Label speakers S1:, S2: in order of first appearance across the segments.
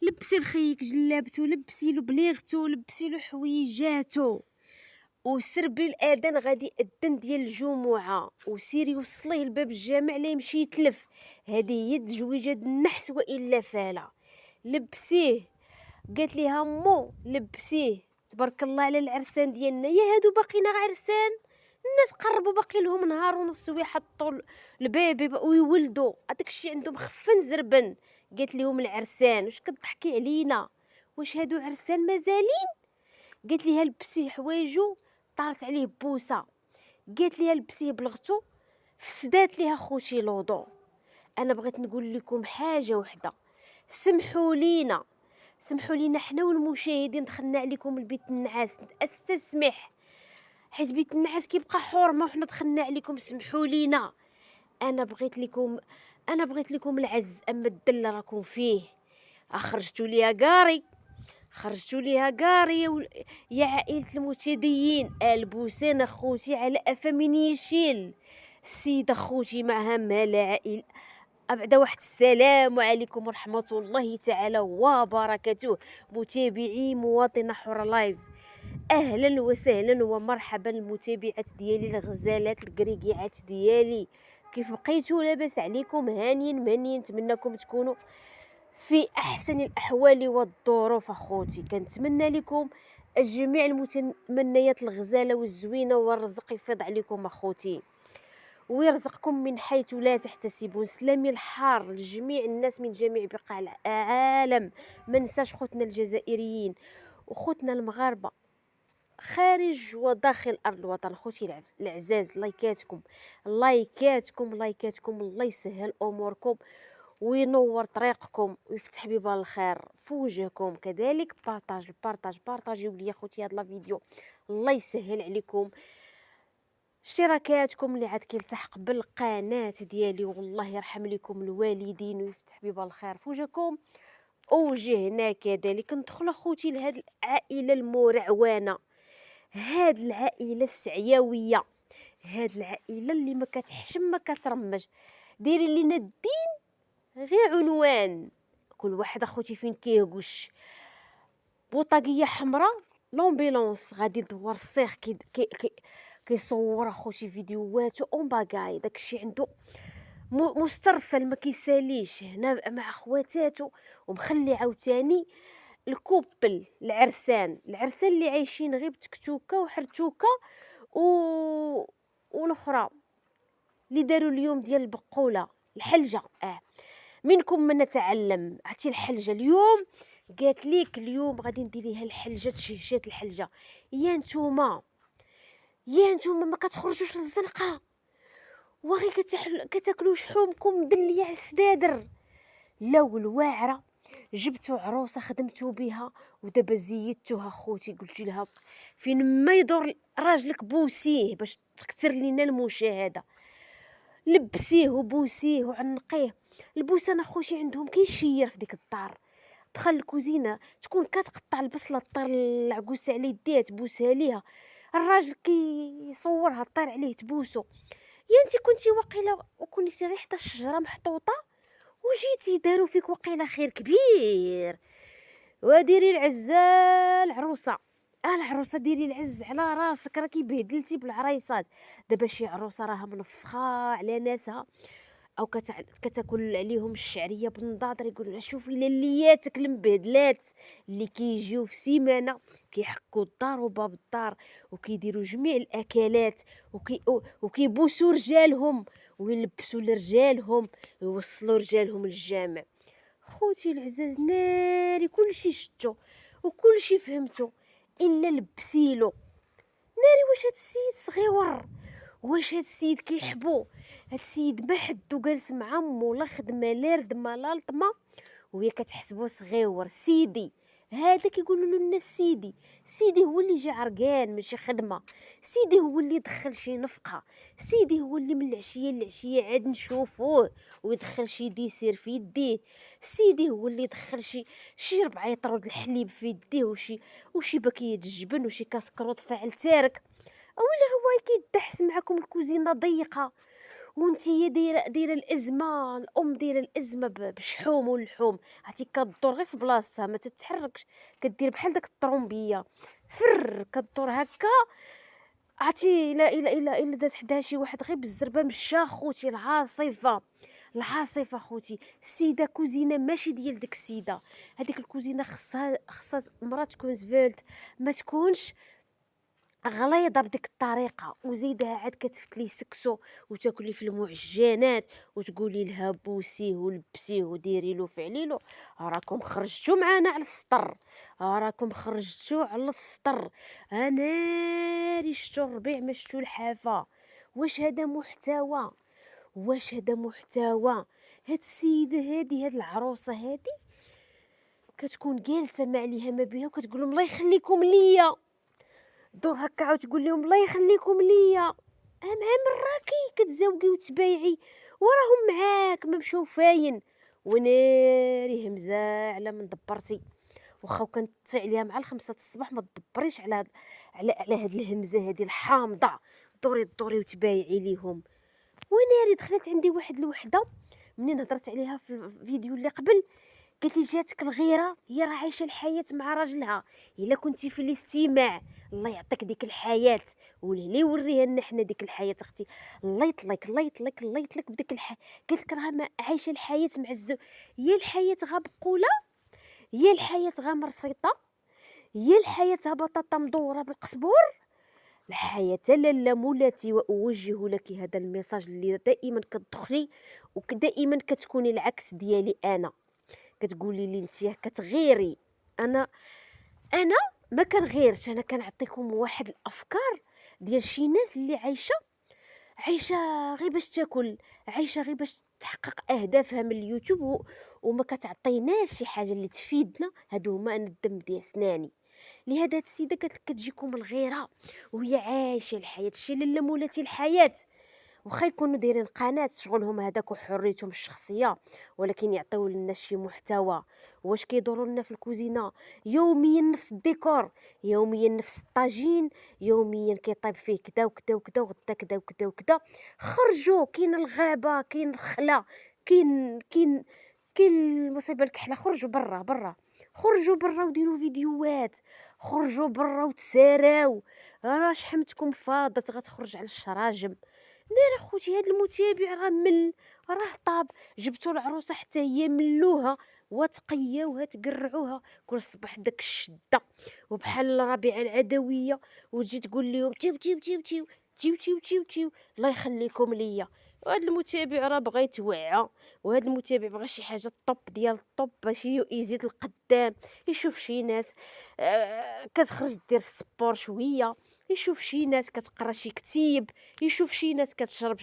S1: لبسي لخيك جلابتو، لبسي له بليغتو، لبسي له حويجاتو، وسربي الاذان غادي يأذن ديال الجمعه، وسيري وصليه لباب الجامع لا يمشي يتلف. هذه هي التجويجه د النحس والا فاله. لبسيه. قالت ليها مو لبسيه. تبارك الله على العرسان ديالنا، يا هادو باقينا عرسان. الناس قربوا باقي لهم نهار ونص ويحطوا البيبي ويولدوا، هذاك الشيء عندهم خفن زربن. قالت لهم العرسان واش كتضحكي علينا؟ واش هادو عرسان مازالين؟ قالت ليها لبسيه حوايجو، طارت عليه بوسه. قالت ليها لبسيه بلغتو، فسدات ليها خوتي لوضو. انا بغيت نقول لكم حاجه وحده، سمحوا لينا، سمحوا لينا حنا والمشاهدين دخلنا عليكم البيت النعاس، استسمح حيت بيت النعاس كيبقى حرمه وحنا دخلنا عليكم، سمحوا لينا. انا بغيت لكم العز، اما الدل راكم فيه. خرجتوا ليها قاري، خرجتوا ليها قاري يا عائلة المتدين. البوسان اخوتي على افا من يشيل. السيد اخوتي معها مال عائل. أبعد واحد السلام عليكم ورحمة الله تعالى وبركاته. متابعي مواطنة حرة لايف، أهلا وسهلا ومرحبا المتابعات ديالي الغزالات القريقيعات ديالي. كيف بقيتوا؟ لاباس عليكم؟ هانيين مهنيين، نتمنىكم تكونوا في أحسن الأحوال والظروف. أخوتي كنتمنى لكم جميع المتمنيات الغزالة والزوينة، والرزق يفيض عليكم أخوتي ويرزقكم من حيث لا تحتسبون. سلامي الحار لجميع الناس من جميع بقاع العالم. ما ننساش خوتنا الجزائريين وخوتنا المغاربه خارج وداخل ارض الوطن. خوتي العزاز، لايكاتكم لايكاتكم لايكاتكم، الله يسهل اموركم وينور طريقكم ويفتح بيبان الخير في وجهكم. كذلك بارطاجيو ليا خوتي هاد لا فيديو، الله يسهل عليكم. اشتراكاتكم اللي عاد كيلتحق بالقناه ديالي، والله يرحم لكم الوالدين ويفتح بيبان الخير في وجهكم وجهنا. كذلك ندخل اخوتي لهاد العائله المرعوانه، هاد العائله السعياويه، هاد العائله اللي ما كتحشم ما كترمج. ديري لينا الدين غير عنوان. كل واحد اخوتي فين كيهقش بوطاقيه حمراء، لومبيلونس غادي يدور الصيخ كيصور اخوتي فيديوهات اون باغاي. داكشي عنده مسترسل ما كيساليش هنا مع خواتاتو، ومخلي عاوتاني الكوبل العرسان اللي عايشين غير بتكتوكه وحرتوكه والاخرى اللي داروا اليوم ديال البقوله الحلجه. منكم من نتعلم. عرفتي الحلجه اليوم قالت ليك اليوم غادي ندير ليها الحلجه، تشهشات الحلجه. يا نتوما ما كتخرجوش للزنقه وغي كتاكلوا شحومكم مدليه على السدادر. لو الواعره جبتوا عروسه خدمتوا بها ودابا زيدتوها خوتي، قلتي لها فين ما يدور راجلك بوسيه باش تكثر لينا المشاهده. لبسيه وبوسيه وعنقيه. البوسان اخوتي عندهم كيشير في ديك الدار. دخل الكوزينه تكون كتقطع البصله، طير العكوسه على يديها تبوسها ليها، الراجل كيصورها طير عليه تبوسو. يا انت كنتي واقيلا وكنتي غير حتى الشجره محطوطه وجيتي داروا فيك واقيلا خير كبير. وديري العزه العروسه، العروسه ديري العز على راسك، راكي بهدلتي بالعرايصات. دابا شي عروسه راها منفخه على ناسها او كتاكل عليهم الشعريه بالنضاضر، يقولوا لها شوفي للياتك المبهدلات اللي كيجيو في سيمانه كيحكوا الدار وباب الدار وكيديروا جميع الاكلات وكيبوسوا رجالهم ويلبسوا لرجالهم ويوصلوا رجالهم للجامع. خوتي العزاز ناري كلشي شتو وكلشي فهمتو الا لبسيلو. ناري واش هاد السيد صغيور؟ واش هاد السيد كيحبو؟ هاد السيد ما حدو جالس مع امو لا خدمه لا ردمه لا لطمه وهي كتحسبو صغيور. سيدي هذا كيقولوا له الناس سيدي هو اللي جا عرقان ماشي خدمه. سيدي هو اللي دخل شي نفقه. سيدي هو اللي من العشيه للعشيه عاد نشوفوه ويدخل شي ديسير في يديه. سيدي هو اللي دخل شي 4 يطرود الحليب في يديه وشي باكيه الجبن وشي كاس كروط فاعل تارك. اولا هو كيدحس معكم الكوزينه ضيقه وانتي دايره الازمه، الام دايره الازمه بالشحوم واللحوم، عرفتي كدور غير في بلاصتها ما تتحركش، كدير بحال داك الطرومبيه كدور هكا. عرفتي الا دات حداها شي واحد غير بالزربه مشى خوتي العاصفه خوتي. السيده كوزينه ماشي ديال ديك السيده، هذيك الكوزينه خصها مرا تكون زفالت، ما تكونش غليظه بديك الطريقه، وزيدها عاد كتفتلي سكسو وتاكلي في المعجنات وتقولي لها بوسيه ولبسيه وديري له فعلي له. راكم خرجتوا معانا على السطر، راكم خرجتوا على السطر. انا شفتوا الربيع ما شفتوا الحافه. واش هذا محتوى؟ هاد السيده هاد العروسه هادي كتكون جالسه مع عليها ما بها وكتقول لهم الله يخليكم ليا، دور هكا عاود تقول لهم الله يخليكم ليا. مع راكي كتزوقي وتبايعي وراهم معاك ما مشاو فاين. وناري همزه على من دبرتي، واخا كانت عليها مع 5 الصباح ما تدبريش على هاد الهمزه هادي الحامضه. دوري وتبايعي ليهم. وناري دخلت عندي واحد الوحده منين هضرت عليها في الفيديو اللي قبل، قالت لي جاتك الغيره، هي راه عايشه الحياه مع راجلها، الا كنتي في الاستماع الله يعطيك ديك الحياه، واللي يوريها لنا حنا ديك الحياه اختي. الله يطلق بديك الحياه. قالت لك راه عايشه الحياه مع يا الحياه غا بقوله، يا الحياه غا مرصيطه، يا الحياه بطاطا مدوره بالقزبور. الحياة لالا مولاتي، وأوجه لك هذا الميساج اللي دائما كتدخلي ودائما كتكوني العكس ديالي. أنا كتقولي لي انت كتغيري، انا ما كنغيرش، انا كنعطيكم واحد الافكار ديال شي ناس اللي عايشه غير باش تاكل، عايشه غير باش تحقق اهدافها من اليوتيوب وما كتعطيناش شي حاجه اللي تفيدنا. هادو هما انا الدم ديال سناني. لهذا هاد السيده قالت لك كتجيكم الغيره وهي عايشه الحياه، شي لاله مولاتي الحياه. واخا يكونوا دايرين قناه شغلهم هذاك وحريتهم الشخصيه، ولكن يعطيو لنا شي محتوى. واش كيدوروا لنا في الكوزينه يوميا نفس الديكور، يوميا نفس الطاجين، يوميا كيطيب فيه كدا وكدا وكدا وغدا كدا وكدا وكدا. خرجوا، كاين الغابه، كاين الخلا، كاين المصيبه الكحله. خرجوا برا خرجوا برا وديروا فيديوهات، خرجوا برا وتساراو. راه شحمتكم فاضت غتخرج على الشراجم. ناري خوتي هاد المتابع راه طاب. جبتوا العروسه حتى هي ملوها وتقياوها تقرعوها كل صباح داك الشده وبحال الربيعه العدويه، وتجي تقول لهم تيو الله يخليكم ليا. وهذا المتابع راه بغى يتوعى، وهذا المتابع بغى شي حاجه الطوب ديال الطوب باش يزيد القدام. يشوف شي ناس كتخرج دير السبور شويه، يشوف شي ناس كتقرا شي كتيب، يشوف شي ناس كتشرب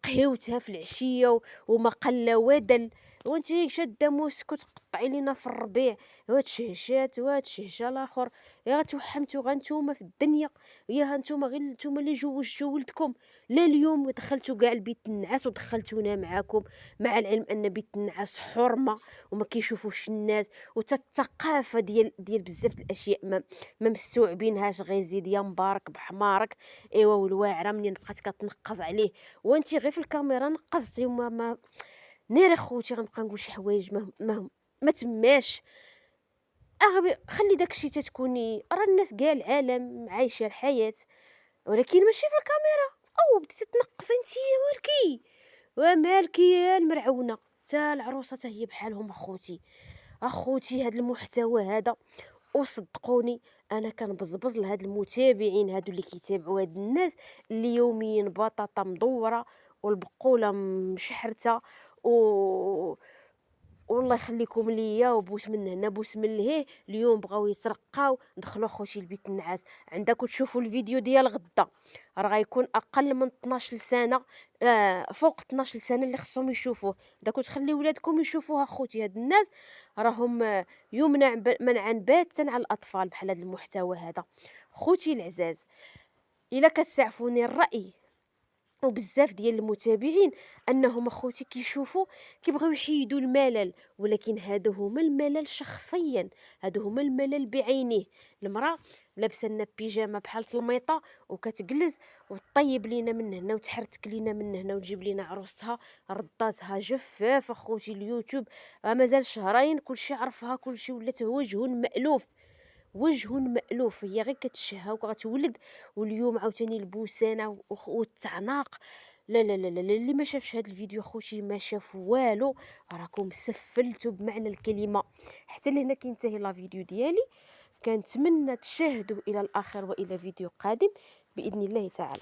S1: قهوتها في العشيه وما قل ودل. وانت شاده موسك وتقطعي لينا في الربيع وهاد شهشات وهاد شهشه الاخر. يا توحمتوا غا نتوما في الدنيا، يا هانتوما غير نتوما اللي جوجتوا ولدكم. لا اليوم دخلتوا كاع البيت النعاس ودخلتونا معاكم، مع العلم ان بيت النعاس حرمه وما كيشوفوش الناس. وتا الثقافه ديال بزاف الاشياء ما مستوعبينهاش. غير زيد يا مبارك بحمارك. ايوا والواعره منين بقات كتنقز عليه وانت غير في الكاميرا نقزتي وما ناري خوتي غنبقى نقول شي حوايج ما تماش. اغبي خلي داكشي تتكوني، راه الناس كاع العالم عايشه الحياه، ولكن ماشي في الكاميرا. او بديتي تنقصي نتيا ومالكي يا المرعونه. تا العروسه تا هي بحالهم اخوتي هاد المحتوى هذا. وصدقوني انا كنبزبز لهاد المتابعين هادو اللي كيتابعوا هاد الناس اللي يوميا بطاطا مدوره والبقوله مشحرته والله يخليكم ليا وبوس من هنا بوس من لهيه. اليوم بغاو يترقاو دخلوا خوتي البيت النعاس. عندكم تشوفوا الفيديو ديال غدا راه غيكون اقل من 12 سنه، فوق 12 سنه اللي خصهم يشوفوه. داكو تخلي ولادكم يشوفوها. خوتي هاد الناس راهم يمنع منعا باتا على الاطفال بحال هذا المحتوى هذا. خوتي العزاز الا كتسعفوني الراي وبزاف ديال المتابعين انهم اخوتي كيشوفوا كيبغيو يحيدوا الملل، ولكن هادو هما الملل شخصيا، هادو هما الملل بعينه. المراه لابسه لنا بيجامه بحال الميطه وكتجلس وطيب لينا من هنا وتحرتك لينا من هنا وتجيب لينا عروستها رداتها جفاف اخوتي. اليوتيوب مازال شهرين كلشي عرفها، كلشي ولات وجه مألوف، وجه مألوف. هي غير كتشهى وغتولد، واليوم عاوتاني البوسانه والتعناق. لا لا لا لا لا، اللي ما شافش هذا الفيديو خوتي ما شاف والو، راكم سفلتوا بمعنى الكلمه. حتى لهنا كينتهي لا فيديو ديالي، كنتمنى تشاهدوا الى الاخر والى فيديو قادم باذن الله تعالى.